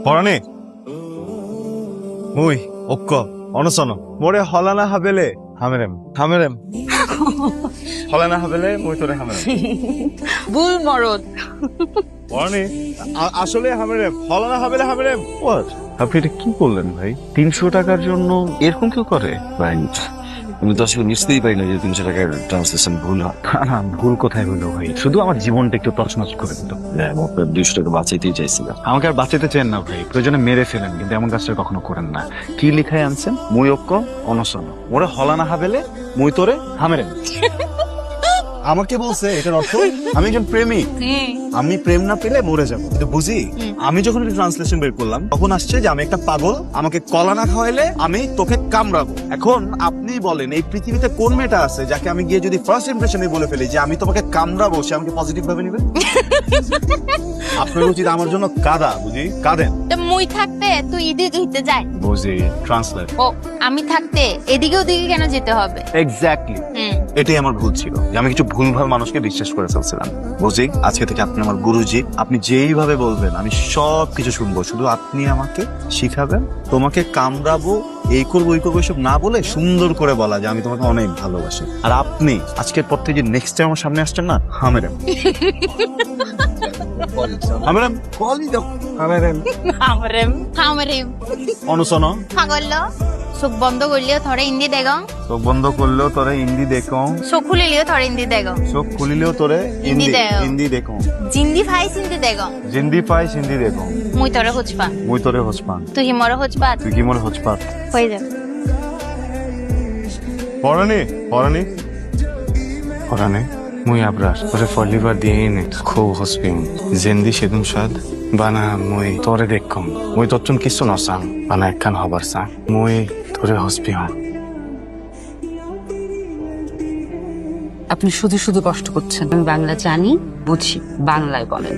পরাণে মুই অক্ক অনসন মোরে হলানা হাবেলে হামেরেম হামেরেম হলানা হাবেলে মুই তোরে হামেরেম ভুল মরদ। পরাণে আসলে হামেরেম হলানা হাবেলে হামেরেম। হোয়াট, আপনি এটা কি করলেন ভাই? 300 টাকার জন্য এরকম কেউ করে? ভাই আমি তো আসলে নিশ্চয়ই পারি না যে 300 টাকার ট্রান্সলেশন ভুল হয়। না, ভুল কোথায় হইলো ভাই? শুধু আমার জীবনটা একটু তছনছ করে দিল। আপনার 200 টাকা বাঁচাইতেই চাইছিলাম। আমাকে আর বাঁচাতে চেন না ভাই, প্রয়োজনে মেরে ফেলেন, কিন্তু এমন কাজটা কখনো করেন না। কি লিখায় আনছেন? মুই ঐক্য অনশন মোরে হলানা হাবেলে মুই তোরে হামেরেন। আমাকে বলছে এটার অর্থ আমি একজন প্রেমিক, আমি প্রেম না পেলে মরে যাবো। কিন্তু বুঝি আমি যখন ট্রান্সলেশন বের করলাম তখন আসছে যে আমি একটা পাগল, আমাকে কলা না খাওয়াইলে আমি তোকে কামড়াবো। এখন আপনি বলেন এই পৃথিবীতে কোন মেয়েটা আছে যাকে আমি গিয়ে যদি ফার্স্ট ইমপ্রেশনে বলে ফেলি যে আমি তোমাকে কামড়াবো, সে আমাকে পজিটিভ ভাবে নিবে? আপনার উচিত আমার জন্য কাঁদা, বুঝি কাঁদেন। তো মুই থাকতে তুই এদিকে হইতে যায়, বুঝি ট্রান্সলেট। ও আমি থাকতে এদিকে ওদিকে কেন যেতে হবে? এক্স্যাক্টলি, হুম, এটাই আমার ভুল ছিল যে আমি কিছু ভুলভাল মানুষকে বিশ্বাস করে ফেলছিলাম। বুঝি আজকে থেকে আপনি আমার গুরুজি, আপনি যেইভাবে বলবেন আমি সব কিছু শুনবো, শুধু আপনি আমাকে শিখাবেন। তোমাকে কামড়াবো, এই করবো ওই করবো এসব না বলে সুন্দর করে বলা যে আমি তোমাকে অনেক ভালোবাসি। আর আপনি আজকের পর থেকে যে নেক্সট টাইম আমার সামনে আসছেন না, হামেরাম হামেরাম হামেরাম হামরেম হামরেম অনুসন পাগল চোখ বন্ধ করলেও থরে হিন্দি দেখ, চোখ বন্ধ করলেও তোরে হিন্দি দেখো, চোখ খুলিলেও থরে হিন্দি দেখ, চোখ খুলিলেও তোরে হিন্দি দেখো। হিন্দি দেখো, জিন্দি ফাইস হিন্দি দেখ, জিন্দি পাইস হিন্দি দেখো, মুই তোরে খুঁজপা, মুই তোরে হসপান, তুই মোরে খুঁজপা, তুই কি মোর হসপাত। হয়ে যা। পরানি পরানি পরানে মুই আবরার তোরে ফলিবার দিয়ে নে খুব হসপিং জেন্দি সেদুম সাদ বানা মুই তোরে দেখকম মুই তচ্চন কিছু নসাং বানা একখান হবার সাং মুই তোরে হসপি হম। আপনি শুধু শুধু কষ্ট করছেন। আমি বাংলা জানি, বুঝি, বাংলায় বলেন।